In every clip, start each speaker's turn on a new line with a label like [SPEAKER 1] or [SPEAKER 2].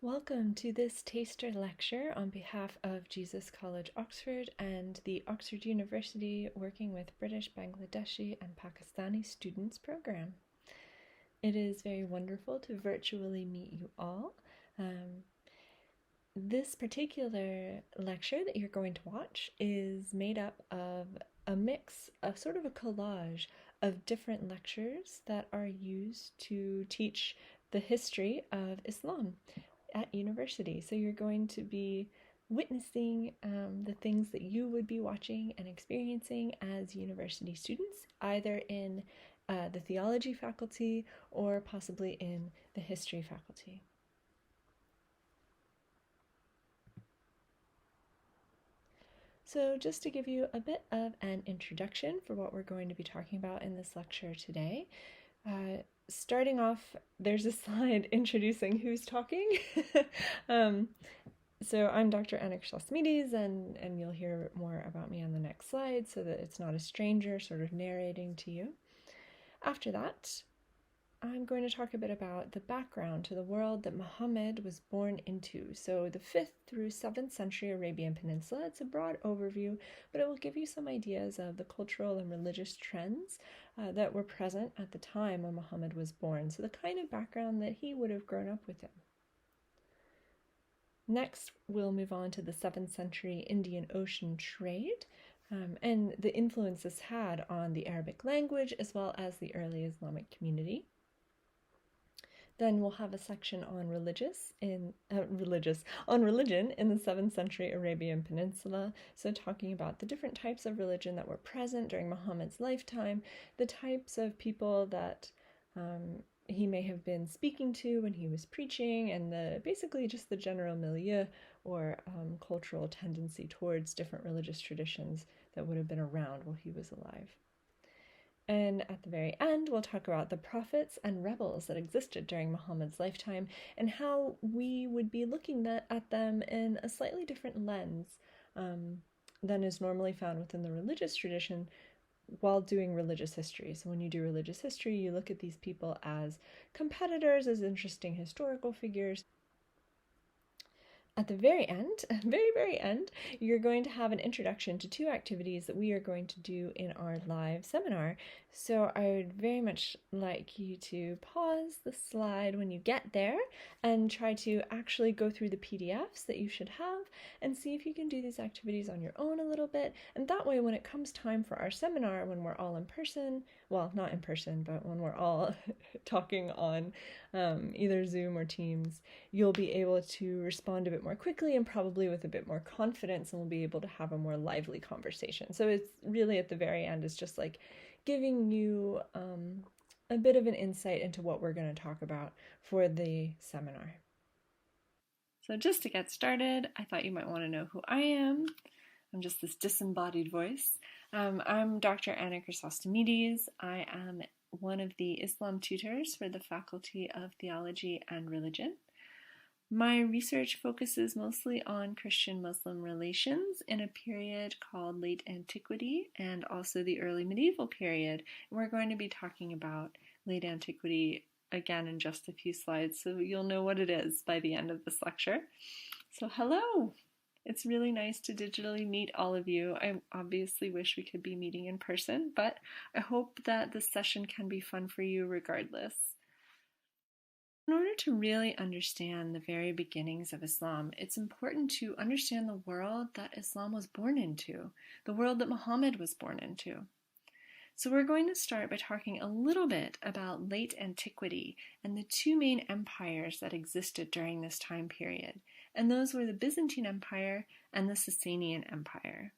[SPEAKER 1] Welcome to this taster lecture on behalf of Jesus College Oxford and the Oxford University working with British, Bangladeshi and Pakistani students program. It is very wonderful to virtually meet you all. This particular lecture that you're going to watch is made up of a mix, a sort of a collage of different lectures that are used to teach the history of Islam at university. So you're going to be witnessing the things that you would be watching and experiencing as university students, either in the theology faculty or possibly in the history faculty. So just to give you a bit of an introduction for what we're going to be talking about in this lecture today, starting off, there's a slide introducing who's talking. So I'm Dr. Anna Chrysostomides, and you'll hear more about me on the next slide so that it's not a stranger sort of narrating to you. After that, I'm going to talk a bit about the background to the world that Muhammad was born into. So the 5th through 7th century Arabian Peninsula. It's a broad overview, but it will give you some ideas of the cultural and religious trends that were present at the time when Muhammad was born. So the kind of background that he would have grown up within. Next, we'll move on to the 7th century Indian Ocean trade and the influence this had on the Arabic language as well as the early Islamic community. Then we'll have a section on religion in the 7th century Arabian Peninsula, so talking about the different types of religion that were present during Muhammad's lifetime, the types of people that he may have been speaking to when he was preaching, and basically just the general milieu or cultural tendency towards different religious traditions that would have been around while he was alive. And at the very end, we'll talk about the prophets and rebels that existed during Muhammad's lifetime and how we would be looking at them in a slightly different lens than is normally found within the religious tradition while doing religious history. So when you do religious history, you look at these people as competitors, as interesting historical figures. At the very end, very end, you're going to have an introduction to 2 activities that we are going to do in our live seminar. So I would very much like you to pause the slide when you get there and try to actually go through the PDFs that you should have and see if you can do these activities on your own a little bit. And that way, when it comes time for our seminar, when we're all in person, well, not in person, but when we're all talking on either Zoom or Teams, you'll be able to respond a bit more quickly and probably with a bit more confidence, and we'll be able to have a more lively conversation. So it's really at the very end, it's just like giving you a bit of an insight into what we're going to talk about for the seminar. So just to get started, I thought you might want to know who I am. I'm just this disembodied voice. I'm Dr. Anna Chrysostomides. I am one of the Islam tutors for the Faculty of Theology and Religion. My research focuses mostly on Christian-Muslim relations in a period called late antiquity and also the early medieval period. We're going to be talking about late antiquity again in just a few slides, so you'll know what it is by the end of this lecture. So hello! It's really nice to digitally meet all of you. I obviously wish we could be meeting in person, but I hope that this session can be fun for you regardless. In order to really understand the very beginnings of Islam, it's important to understand the world that Islam was born into, the world that Muhammad was born into. So we're going to start by talking a little bit about late antiquity and the 2 main empires that existed during this time period, and those were the Byzantine Empire and the Sassanian Empire.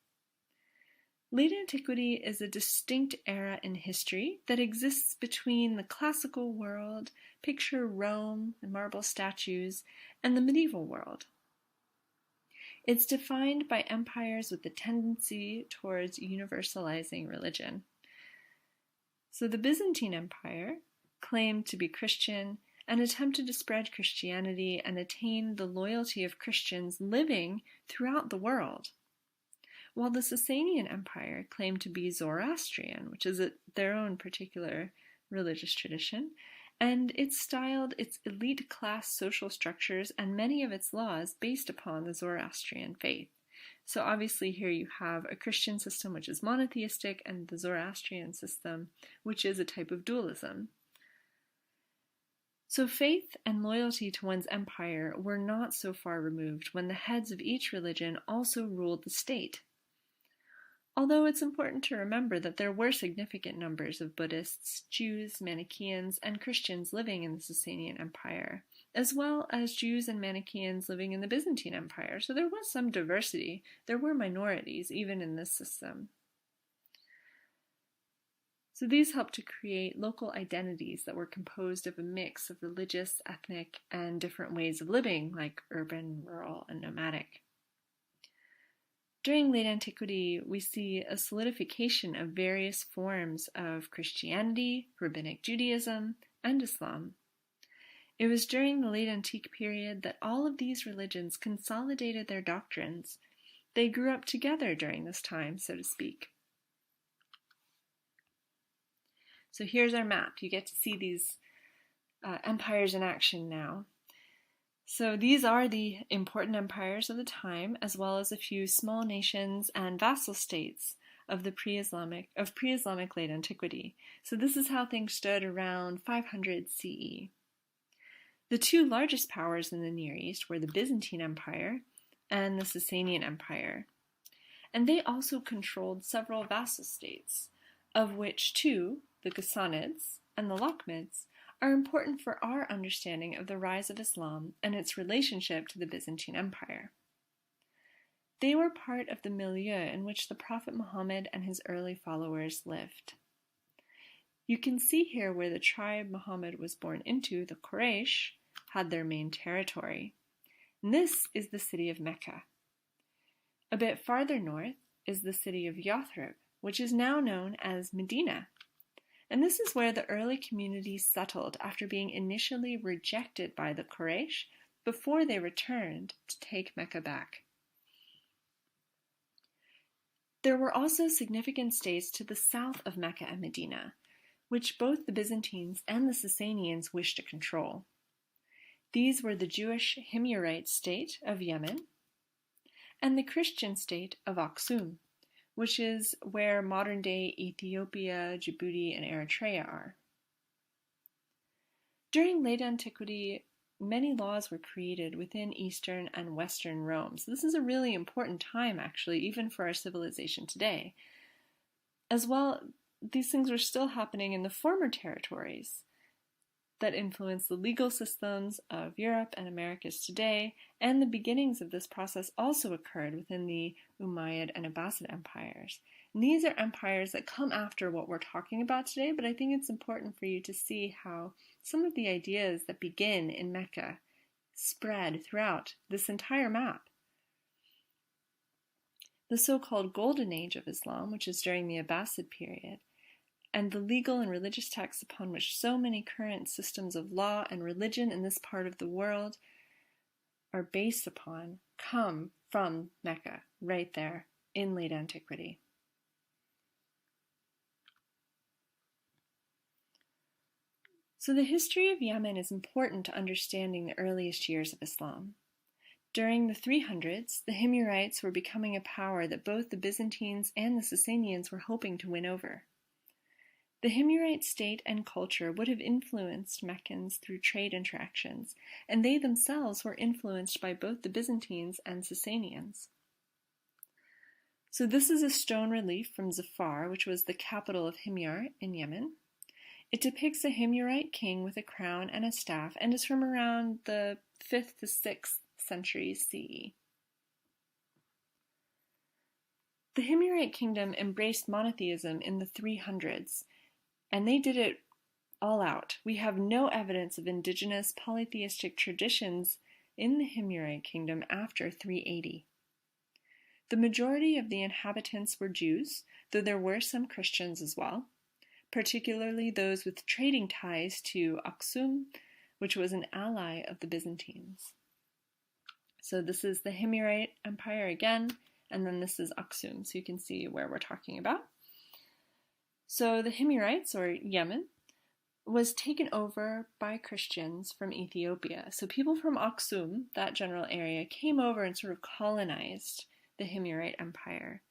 [SPEAKER 1] Late antiquity is a distinct era in history that exists between the classical world, picture Rome and marble statues, and the medieval world. It's defined by empires with a tendency towards universalizing religion. So the Byzantine Empire claimed to be Christian and attempted to spread Christianity and attain the loyalty of Christians living throughout the world, while the Sassanian Empire claimed to be Zoroastrian, which is their own particular religious tradition, and it styled its elite class social structures and many of its laws based upon the Zoroastrian faith. So obviously here you have a Christian system which is monotheistic and the Zoroastrian system which is a type of dualism. So faith and loyalty to one's empire were not so far removed when the heads of each religion also ruled the state. Although it's important to remember that there were significant numbers of Buddhists, Jews, Manichaeans, and Christians living in the Sasanian Empire, as well as Jews and Manichaeans living in the Byzantine Empire. So there was some diversity. There were minorities even in this system. So these helped to create local identities that were composed of a mix of religious, ethnic, and different ways of living, like urban, rural, and nomadic. During late antiquity, we see a solidification of various forms of Christianity, Rabbinic Judaism, and Islam. It was during the late antique period that all of these religions consolidated their doctrines. They grew up together during this time, so to speak. So here's our map. You get to see these empires in action now. So these are the important empires of the time, as well as a few small nations and vassal states of the pre-Islamic late antiquity. So this is how things stood around 500 CE. The two largest powers in the Near East were the Byzantine Empire and the Sassanian Empire. And they also controlled several vassal states, of which two, the Ghassanids and the Lakhmids, are important for our understanding of the rise of Islam and its relationship to the Byzantine Empire. They were part of the milieu in which the Prophet Muhammad and his early followers lived. You can see here where the tribe Muhammad was born into, the Quraysh, had their main territory. And this is the city of Mecca. A bit farther north is the city of Yathrib, which is now known as Medina. And this is where the early communities settled after being initially rejected by the Quraysh before they returned to take Mecca back. There were also significant states to the south of Mecca and Medina, which both the Byzantines and the Sassanians wished to control. These were the Jewish Himyarite state of Yemen and the Christian state of Aksum, which is where modern-day Ethiopia, Djibouti, and Eritrea are. During late antiquity, many laws were created within Eastern and Western Rome. So this is a really important time, actually, even for our civilization today. As well, these things were still happening in the former territories that influenced the legal systems of Europe and Americas today, and the beginnings of this process also occurred within the Umayyad and Abbasid empires. And these are empires that come after what we're talking about today, but I think it's important for you to see how some of the ideas that begin in Mecca spread throughout this entire map. The so-called Golden Age of Islam, which is during the Abbasid period, and the legal and religious texts upon which so many current systems of law and religion in this part of the world are based upon, come from Mecca, right there in late antiquity. So the history of Yemen is important to understanding the earliest years of Islam. During the 300s, the Himyarites were becoming a power that both the Byzantines and the Sassanians were hoping to win over. The Himyarite state and culture would have influenced Meccans through trade interactions, and they themselves were influenced by both the Byzantines and Sassanians. So this is a stone relief from Zafar, which was the capital of Himyar in Yemen. It depicts a Himyarite king with a crown and a staff, and is from around the 5th to 6th centuries CE. The Himyarite kingdom embraced monotheism in the 300s, and they did it all out. We have no evidence of indigenous polytheistic traditions in the Himyarite kingdom after 380. The majority of the inhabitants were Jews, though there were some Christians as well, particularly those with trading ties to Aksum, which was an ally of the Byzantines. So this is the Himyarite Empire again, and then this is Aksum, so you can see where we're talking about. So the Himyarites, or Yemen, was taken over by Christians from Ethiopia. So people from Aksum, that general area, came over and sort of colonized the Himyarite Empire.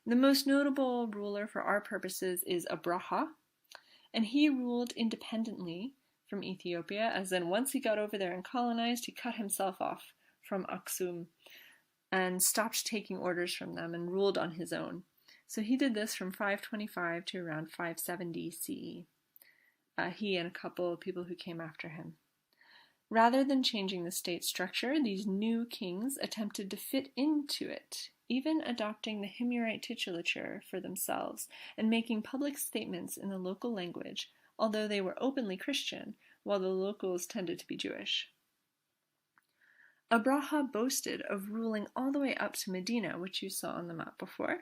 [SPEAKER 1] The most notable ruler for our purposes is Abraha, and he ruled independently from Ethiopia, as in once he got over there and colonized, he cut himself off from Aksum and stopped taking orders from them and ruled on his own. So he did this from 525 to around 570 CE. He and a couple of people who came after him. Rather than changing the state structure, these new kings attempted to fit into it, even adopting the Himyarite titulature for themselves and making public statements in the local language, although they were openly Christian, while the locals tended to be Jewish. Abraha boasted of ruling all the way up to Medina, which you saw on the map before,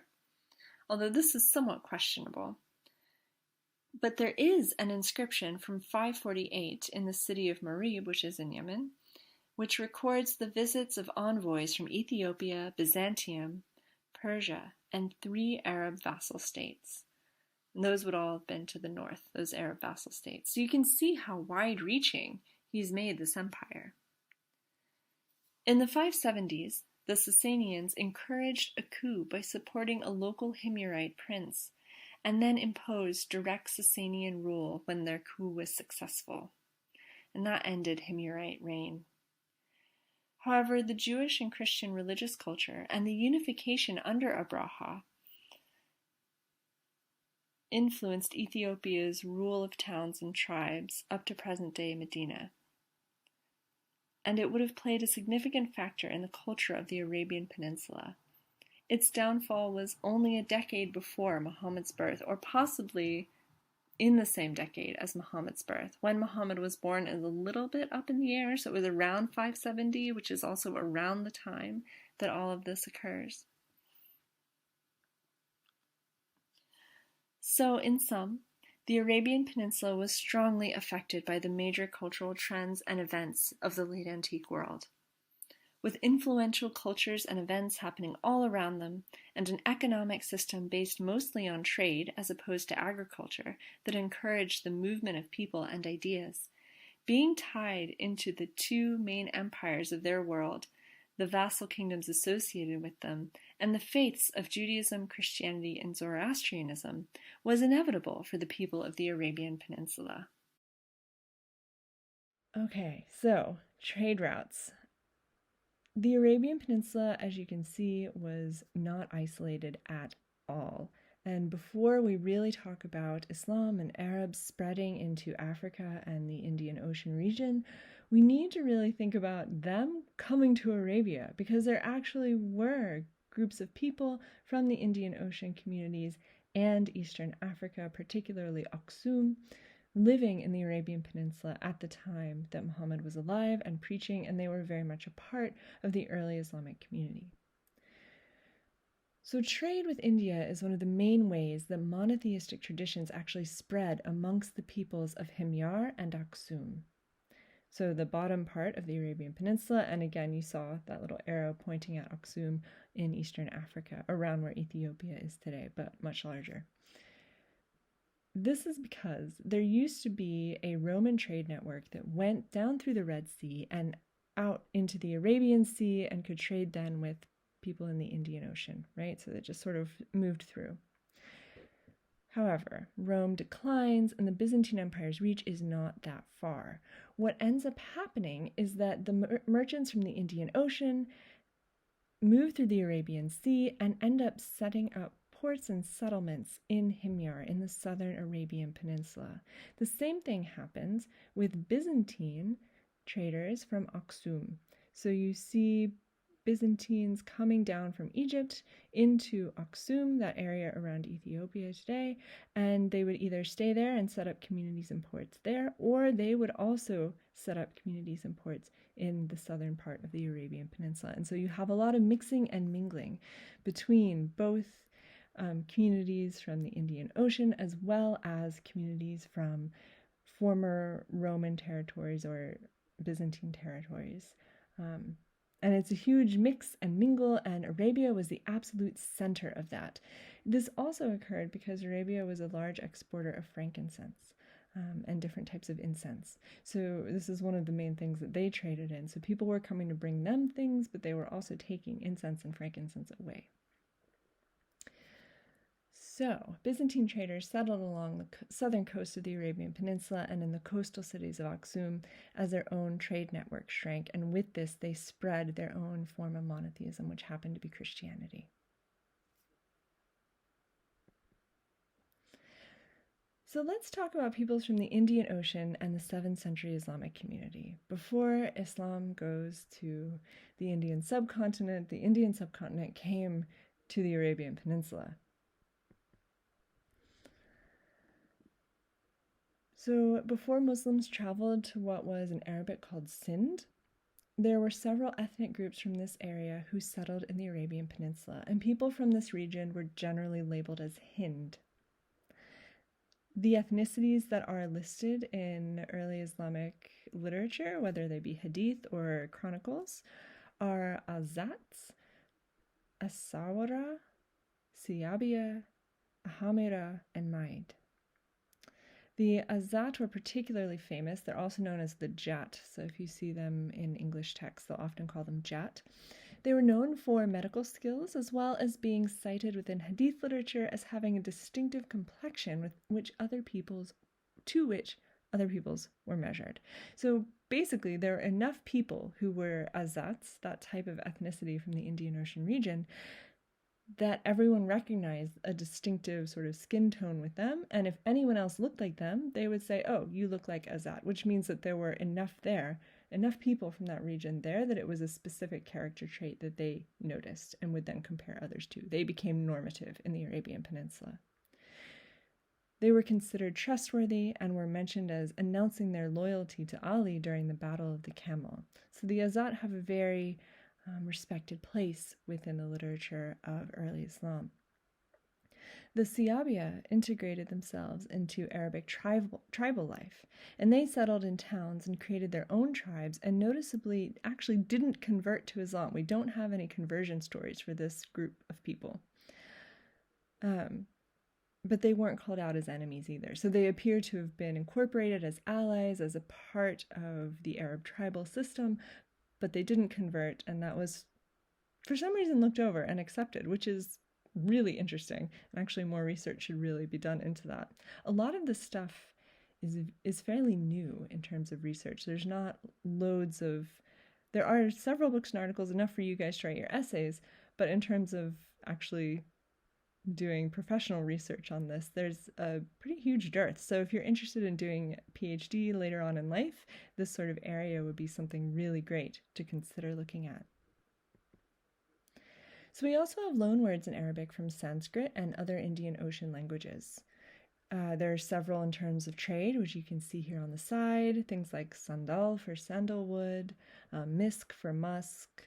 [SPEAKER 1] although this is somewhat questionable. But there is an inscription from 548 in the city of Marib, which is in Yemen, which records the visits of envoys from Ethiopia, Byzantium, Persia, and 3 Arab vassal states. And those would all have been to the north, those Arab vassal states. So you can see how wide-reaching he's made this empire. In the 570s, the Sassanians encouraged a coup by supporting a local Himyarite prince, and then imposed direct Sassanian rule when their coup was successful. And that ended Himyarite reign. However, the Jewish and Christian religious culture and the unification under Abraha influenced Ethiopia's rule of towns and tribes up to present-day Medina. And it would have played a significant factor in the culture of the Arabian Peninsula. Its downfall was only a decade before Muhammad's birth, or possibly in the same decade as Muhammad's birth. When Muhammad was born is a little bit up in the air, so it was around 570, which is also around the time that all of this occurs. So, in sum, the Arabian Peninsula was strongly affected by the major cultural trends and events of the late antique world. With influential cultures and events happening all around them, and an economic system based mostly on trade as opposed to agriculture that encouraged the movement of people and ideas, being tied into the 2 main empires of their world, the vassal kingdoms associated with them, and the faiths of Judaism, Christianity, and Zoroastrianism, was inevitable for the people of the Arabian Peninsula. Okay, so trade routes. The Arabian Peninsula, as you can see, was not isolated at all. And before we really talk about Islam and Arabs spreading into Africa and the Indian Ocean region, we need to really think about them coming to Arabia, because there actually were groups of people from the Indian Ocean communities and Eastern Africa, particularly Aksum, living in the Arabian Peninsula at the time that Muhammad was alive and preaching, and they were very much a part of the early Islamic community. So trade with India is one of the main ways that monotheistic traditions actually spread amongst the peoples of Himyar and Aksum. So the bottom part of the Arabian Peninsula, and again you saw that little arrow pointing at Aksum in Eastern Africa, around where Ethiopia is today, but much larger. This is because there used to be a Roman trade network that went down through the Red Sea and out into the Arabian Sea and could trade then with people in the Indian Ocean, right? So it just sort of moved through. However, Rome declines and the Byzantine Empire's reach is not that far. What ends up happening is that the merchants from the Indian Ocean move through the Arabian Sea and end up setting up ports and settlements in Himyar, in the southern Arabian Peninsula. The same thing happens with Byzantine traders from Aksum. So you see Byzantines coming down from Egypt into Aksum, that area around Ethiopia today, and they would either stay there and set up communities and ports there, or they would also set up communities and ports in the southern part of the Arabian Peninsula. And so you have a lot of mixing and mingling between both communities from the Indian Ocean as well as communities from former Roman territories or Byzantine territories. And it's a huge mix and mingle, and Arabia was the absolute center of that. This also occurred because Arabia was a large exporter of frankincense. and different types of incense. So this is one of the main things that they traded in. So people were coming to bring them things, but they were also taking incense and frankincense away. So Byzantine traders settled along the southern coast of the Arabian Peninsula and in the coastal cities of Aksum as their own trade network shrank, and with this they spread their own form of monotheism, which happened to be Christianity. So let's talk about peoples from the Indian Ocean and the 7th century Islamic community. Before Islam goes to the Indian subcontinent came to the Arabian Peninsula. So before Muslims traveled to what was in Arabic called Sind, there were several ethnic groups from this area who settled in the Arabian Peninsula, and people from this region were generally labeled as Hind. The ethnicities that are listed in early Islamic literature, whether they be hadith or chronicles, are Azats, Asawara, Siyabiya, Ahamira, and Maid. The Azat were particularly famous. They're also known as the Jat, so if you see them in English texts, they'll often call them Jat. They were known for medical skills, as well as being cited within hadith literature as having a distinctive complexion to which other peoples were measured. So basically, there were enough people who were Azats, that type of ethnicity from the Indian Ocean region, that everyone recognized a distinctive sort of skin tone with them, and if anyone else looked like them, they would say, oh, you look like Azat, which means that there were enough people from that region there that it was a specific character trait that they noticed and would then compare others to. They became normative in the Arabian Peninsula. They were considered trustworthy and were mentioned as announcing their loyalty to Ali during the Battle of the Camel. So the Azat have a very respected place within the literature of early Islam. The Siyabiya integrated themselves into Arabic tribal life, and they settled in towns and created their own tribes, and noticeably actually didn't convert to Islam. We don't have any conversion stories for this group of people. But they weren't called out as enemies either. So they appear to have been incorporated as allies, as a part of the Arab tribal system, but they didn't convert, and that was, for some reason, looked over and accepted, which is really interesting. And actually, more research should really be done into that. A lot of this stuff is fairly new in terms of research. There's not loads of... There are several books and articles, enough for you guys to write your essays, but in terms of actually doing professional research on this, there's a pretty huge dearth. So if you're interested in doing a PhD later on in life, this sort of area would be something really great to consider looking at. So we also have loanwords in Arabic from Sanskrit and other Indian Ocean languages. There are several in terms of trade, which you can see here on the side. Things like sandal for sandalwood, misk for musk,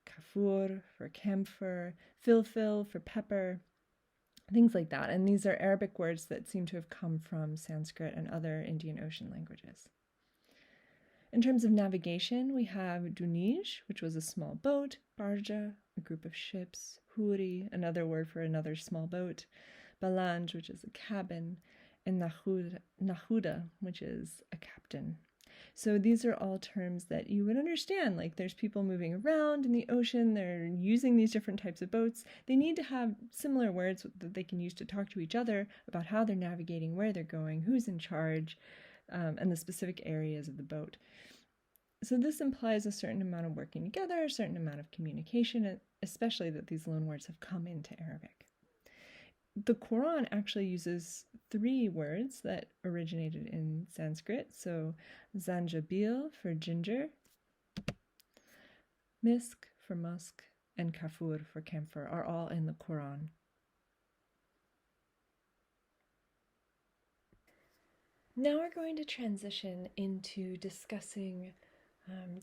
[SPEAKER 1] kafur for camphor, filfil for pepper, things like that. And these are Arabic words that seem to have come from Sanskrit and other Indian Ocean languages. In terms of navigation, we have dunij, which was a small boat, barja, a group of ships, huri, another word for another small boat, balanj, which is a cabin, and nahuda, which is a captain. So these are all terms that you would understand, like there's people moving around in the ocean, they're using these different types of boats. They need to have similar words that they can use to talk to each other about how they're navigating, where they're going, who's in charge, and the specific areas of the boat. So this implies a certain amount of working together, a certain amount of communication, especially that these loanwords have come into Arabic. The Quran actually uses 3 words that originated in Sanskrit. So zanjabil for ginger, misk for musk, and kafur for camphor are all in the Quran. Now we're going to transition into discussing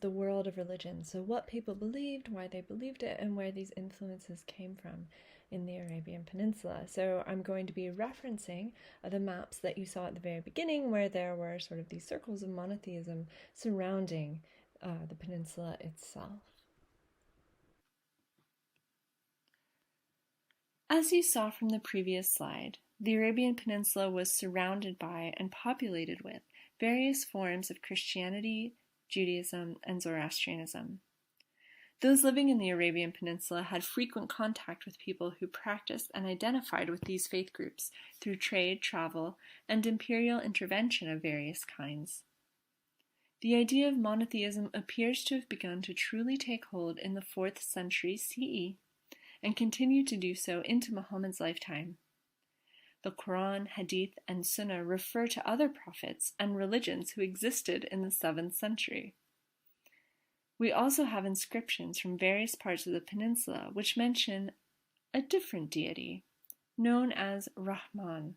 [SPEAKER 1] the world of religion. So what people believed, why they believed it, and where these influences came from in the Arabian Peninsula. So I'm going to be referencing the maps that you saw at the very beginning, where there were sort of these circles of monotheism surrounding the peninsula itself. As you saw from the previous slide, the Arabian Peninsula was surrounded by and populated with various forms of Christianity, Judaism, and Zoroastrianism. Those living in the Arabian Peninsula had frequent contact with people who practiced and identified with these faith groups through trade, travel, and imperial intervention of various kinds. The idea of monotheism appears to have begun to truly take hold in the 4th century CE and continued to do so into Muhammad's lifetime. The Quran, Hadith, and Sunnah refer to other prophets and religions who existed in the 7th century. We also have inscriptions from various parts of the peninsula which mention a different deity, known as Rahman.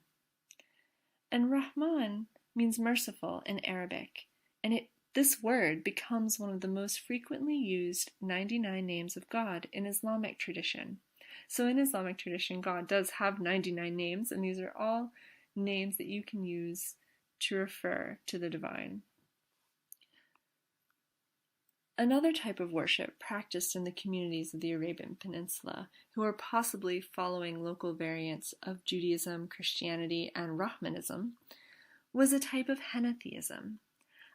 [SPEAKER 1] And Rahman means merciful in Arabic, and this word becomes one of the most frequently used 99 names of God in Islamic tradition. So in Islamic tradition, God does have 99 names, and these are all names that you can use to refer to the divine. Another type of worship practiced in the communities of the Arabian Peninsula, who are possibly following local variants of Judaism, Christianity, and Rahmanism, was a type of henotheism,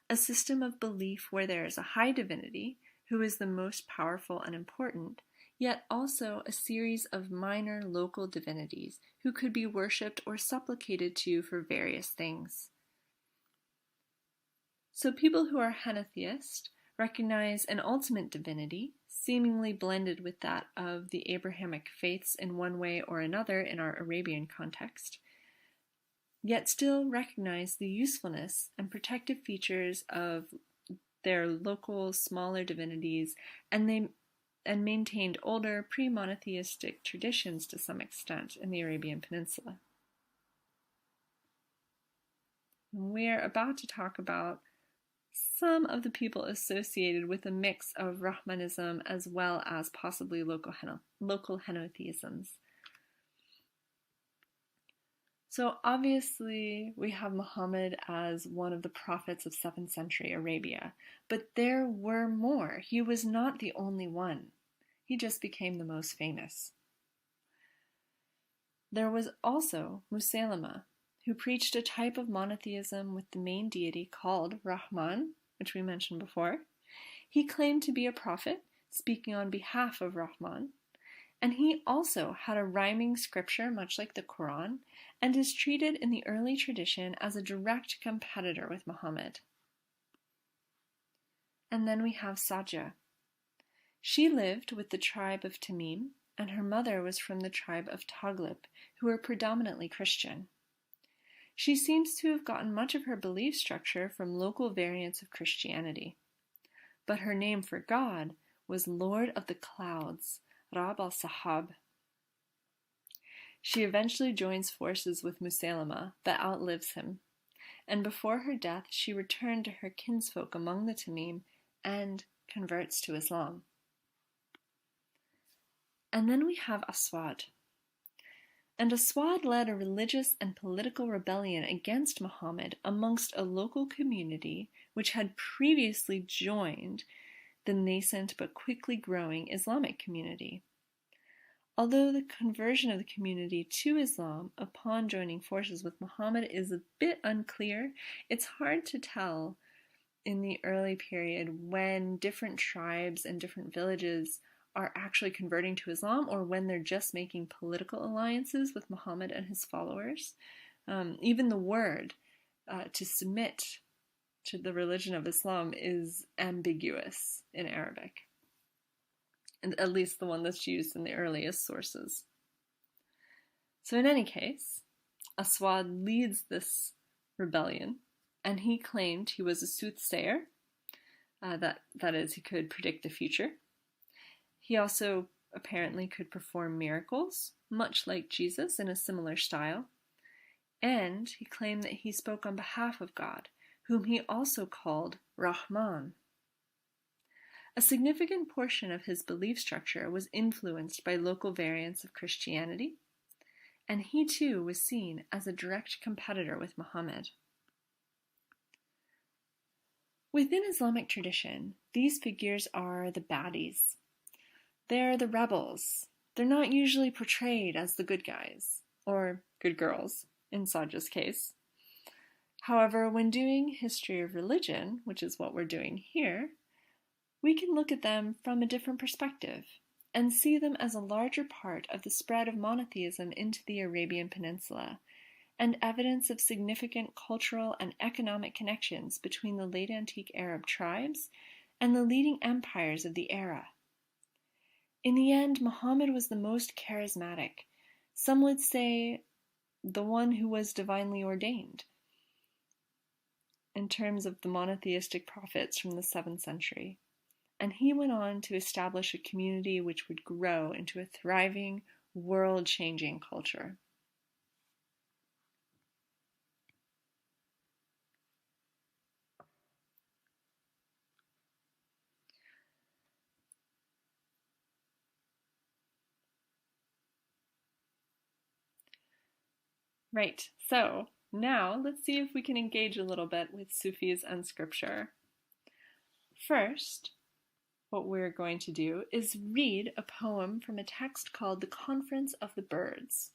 [SPEAKER 1] a system of belief where there is a high divinity who is the most powerful and important, yet also a series of minor local divinities who could be worshipped or supplicated to for various things. So people who are henotheist recognize an ultimate divinity, seemingly blended with that of the Abrahamic faiths in one way or another in our Arabian context, yet still recognize the usefulness and protective features of their local, smaller divinities, and maintained older, pre-monotheistic traditions to some extent in the Arabian Peninsula. We're about to talk about some of the people associated with a mix of Rahmanism as well as possibly local henotheisms. So obviously we have Muhammad as one of the prophets of 7th century Arabia, but there were more. He was not the only one. He just became the most famous. There was also Musaylama, who preached a type of monotheism with the main deity called Rahman, which we mentioned before. He claimed to be a prophet, speaking on behalf of Rahman, and he also had a rhyming scripture, much like the Quran, and is treated in the early tradition as a direct competitor with Muhammad. And then we have Sajja. She lived with the tribe of Tamim, and her mother was from the tribe of Taghlib, who were predominantly Christian. She seems to have gotten much of her belief structure from local variants of Christianity. But her name for God was Lord of the Clouds, Rab al-Sahab. She eventually joins forces with Musaylama, but outlives him. And before her death, she returned to her kinsfolk among the Tamim and converts to Islam. And then we have Aswad. And Aswad led a religious and political rebellion against Muhammad amongst a local community which had previously joined the nascent but quickly growing Islamic community. Although the conversion of the community to Islam upon joining forces with Muhammad is a bit unclear, it's hard to tell in the early period when different tribes and different villages are actually converting to Islam or when they're just making political alliances with Muhammad and his followers. Even the word to submit to the religion of Islam is ambiguous in Arabic, and at least the one that's used in the earliest sources. So in any case, Aswad leads this rebellion, and he claimed he was a soothsayer, that is, he could predict the future. He also apparently could perform miracles, much like Jesus in a similar style, and he claimed that he spoke on behalf of God, whom he also called Rahman. A significant portion of his belief structure was influenced by local variants of Christianity, and he too was seen as a direct competitor with Muhammad. Within Islamic tradition, these figures are the baddies. They're the rebels. They're not usually portrayed as the good guys, or good girls in Sajja's case. However, when doing history of religion, which is what we're doing here, we can look at them from a different perspective and see them as a larger part of the spread of monotheism into the Arabian Peninsula, and evidence of significant cultural and economic connections between the late antique Arab tribes and the leading empires of the era. In the end, Muhammad was the most charismatic. Some would say the one who was divinely ordained, in terms of the monotheistic prophets from the 7th century. And he went on to establish a community which would grow into a thriving, world-changing culture. Right, so now let's see if we can engage a little bit with Sufis and scripture. First, what we're going to do is read a poem from a text called The Conference of the Birds.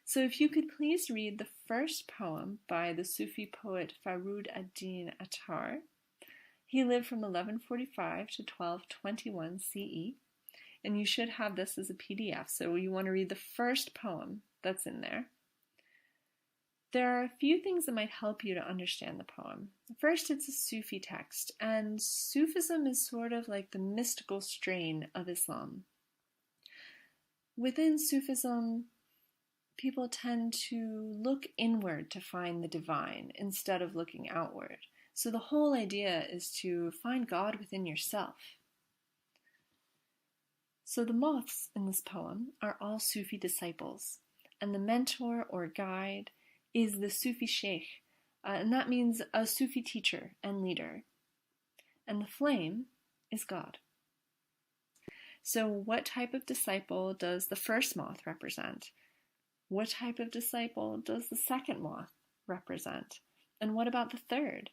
[SPEAKER 1] So if you could please read the first poem by the Sufi poet Faroud ad-Din Attar. He lived from 1145 to 1221 CE, and you should have this as a PDF, so you want to read the first poem that's in there. There are a few things that might help you to understand the poem. First, it's a Sufi text, and Sufism is sort of like the mystical strain of Islam. Within Sufism, people tend to look inward to find the divine instead of looking outward. So the whole idea is to find God within yourself. So the moths in this poem are all Sufi disciples, and the mentor or guide is the Sufi sheikh, and that means a Sufi teacher and leader. And the flame is God. So what type of disciple does the first moth represent? What type of disciple does the second moth represent? And what about the third?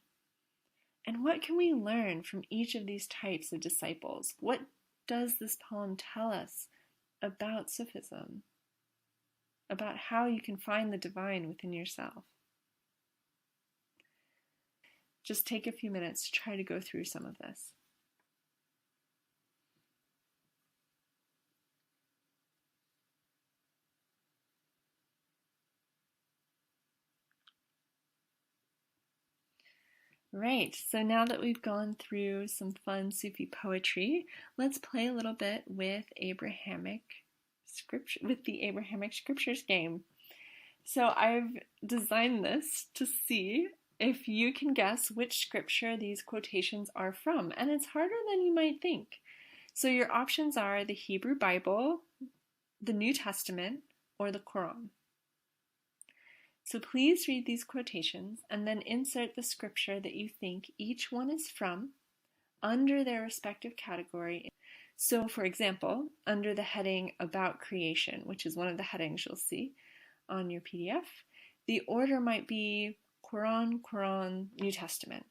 [SPEAKER 1] And what can we learn from each of these types of disciples? What does this poem tell us about Sufism? About how you can find the divine within yourself? Just take a few minutes to try to go through some of this. Right, so now that we've gone through some fun Sufi poetry, let's play a little bit with the Abrahamic Scriptures game. So I've designed this to see if you can guess which scripture these quotations are from, and it's harder than you might think. So your options are the Hebrew Bible, the New Testament, or the Quran. So please read these quotations and then insert the scripture that you think each one is from under their respective category. So for example, under the heading About Creation, which is one of the headings you'll see on your PDF, the order might be Quran, New Testament.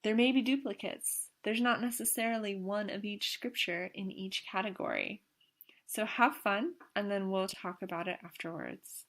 [SPEAKER 1] There may be duplicates. There's not necessarily one of each scripture in each category. So have fun, and then we'll talk about it afterwards.